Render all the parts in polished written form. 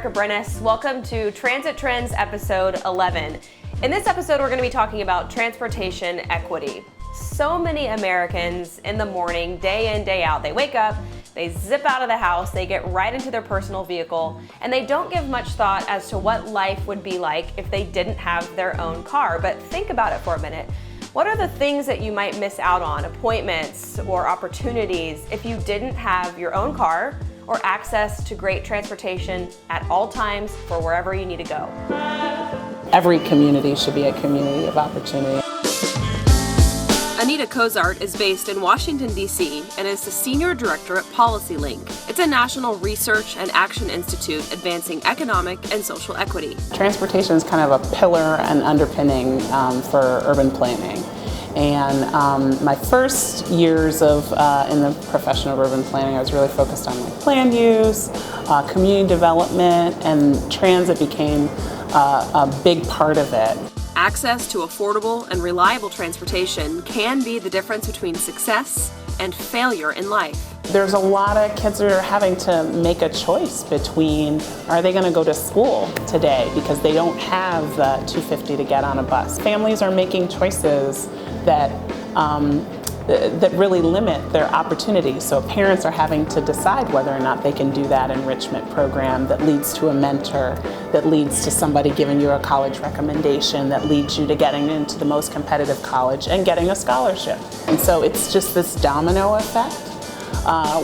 Erica Brennis. Welcome to Transit Trends episode 11. In this episode, we're going to be talking about transportation equity. So many Americans in the morning, day in, day out, they wake up, they zip out of the house, they get right into their personal vehicle, and they don't give much thought as to what life would be like if they didn't have their own car. But think about it for a minute. What are the things that you might miss out on, appointments or opportunities, if you didn't have your own car or access to great transportation at all times for wherever you need to go? Every community should be a community of opportunity. Anita Cozart is based in Washington, D.C. and is the Senior Director at PolicyLink. It's a national research and action institute advancing economic and social equity. Transportation is kind of a pillar and underpinning for urban planning. And my first years of in the profession of urban planning, I was really focused on like land use, community development, and transit became a big part of it. Access to affordable and reliable transportation can be the difference between success and failure in life. There's a lot of kids that are having to make a choice between, are they going to go to school today because they don't have the $2.50 to get on a bus. Families are making choices that that really limit their opportunities. So parents are having to decide whether or not they can do that enrichment program that leads to a mentor, that leads to somebody giving you a college recommendation, that leads you to getting into the most competitive college and getting a scholarship. And so it's just this domino effect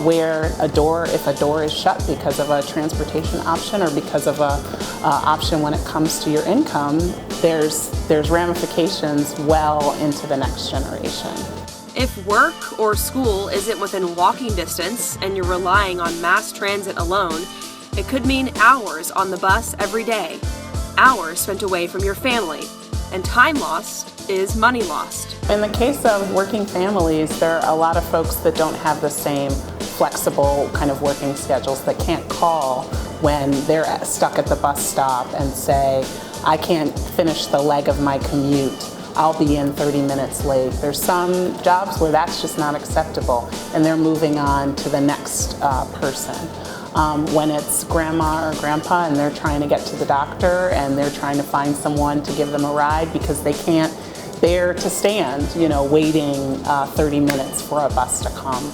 where if a door is shut because of a transportation option or because of a option when it comes to your income, there's ramifications well into the next generation. If work or school isn't within walking distance and you're relying on mass transit alone, it could mean hours on the bus every day, hours spent away from your family, and time lost is money lost. In the case of working families, there are a lot of folks that don't have the same flexible kind of working schedules, that can't call when they're stuck at the bus stop and say, I can't finish the leg of my commute, I'll be in 30 minutes late. There's some jobs where that's just not acceptable and they're moving on to the next person. When it's grandma or grandpa and they're trying to get to the doctor and they're trying to find someone to give them a ride because they can't bear to stand, waiting 30 minutes for a bus to come.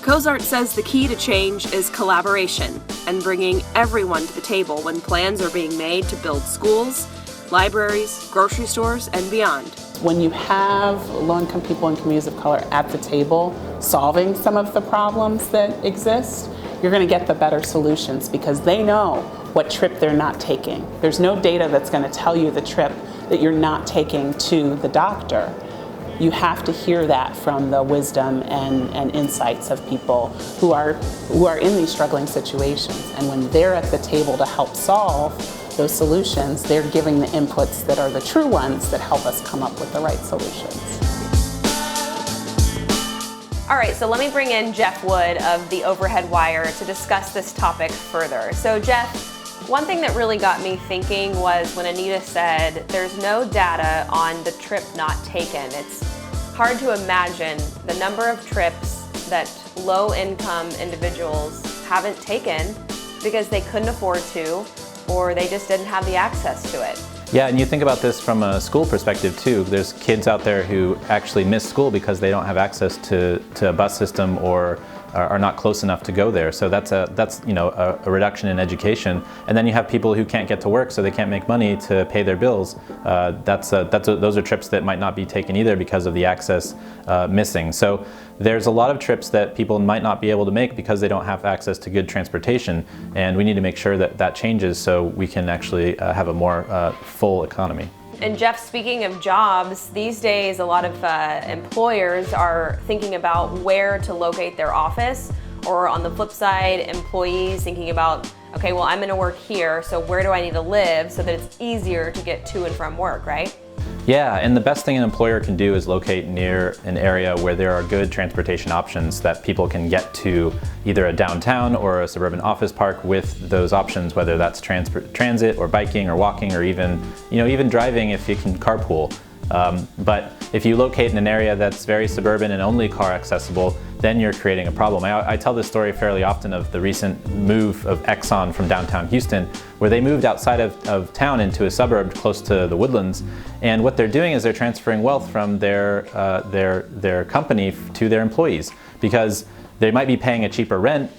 Cozart says the key to change is collaboration and bringing everyone to the table when plans are being made to build schools, libraries, grocery stores, and beyond. When you have low-income people and communities of color at the table solving some of the problems that exist, you're going to get the better solutions because they know what trip they're not taking. There's no data that's going to tell you the trip that you're not taking to the doctor. You have to hear that from the wisdom and insights of people who are in these struggling situations. And when they're at the table to help solve those solutions, they're giving the inputs that are the true ones that help us come up with the right solutions. All right, so let me bring in Jeff Wood of the Overhead Wire to discuss this topic further. So Jeff, one thing that really got me thinking was when Anita said there's no data on the trip not taken. It's hard to imagine the number of trips that low-income individuals haven't taken because they couldn't afford to, or they just didn't have the access to it. Yeah, and you think about this from a school perspective too. There's kids out there who actually miss school because they don't have access to a bus system or are not close enough to go there. So that's a reduction in education. And then you have people who can't get to work, so they can't make money to pay their bills. Those are trips that might not be taken either because of the access missing. So there's a lot of trips that people might not be able to make because they don't have access to good transportation, and we need to make sure that that changes so we can actually have a more full economy. And Jeff, speaking of jobs, these days a lot of employers are thinking about where to locate their office, or on the flip side, employees thinking about, okay, well, I'm gonna work here, so where do I need to live so that it's easier to get to and from work, right? Yeah, and the best thing an employer can do is locate near an area where there are good transportation options that people can get to, either a downtown or a suburban office park with those options, whether that's transit or biking or walking or even driving if you can carpool. But if you locate in an area that's very suburban and only car accessible, then you're creating a problem. I tell this story fairly often of the recent move of Exxon from downtown Houston, where they moved outside of town into a suburb close to the Woodlands. And what they're doing is they're transferring wealth from their company to their employees, because they might be paying a cheaper rent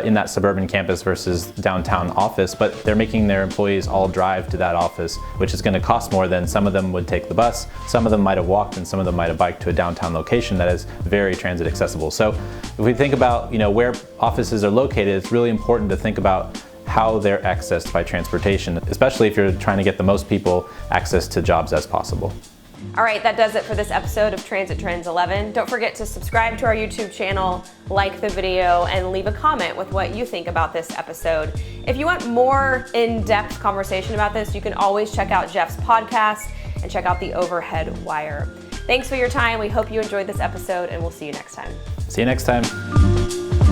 in that suburban campus versus downtown office, but they're making their employees all drive to that office, which is going to cost more than some of them would take the bus. Some of them might have walked, and some of them might have biked to a downtown location that is very transit accessible. So if we think about where offices are located, it's really important to think about how they're accessed by transportation, especially if you're trying to get the most people access to jobs as possible. All right, that does it for this episode of Transit Trends 11. Don't forget to subscribe to our YouTube channel, like the video, and leave a comment with what you think about this episode. If you want more in-depth conversation about this, you can always check out Jeff's podcast and check out the Overhead Wire. Thanks for your time. We hope you enjoyed this episode, and we'll see you next time. See you next time.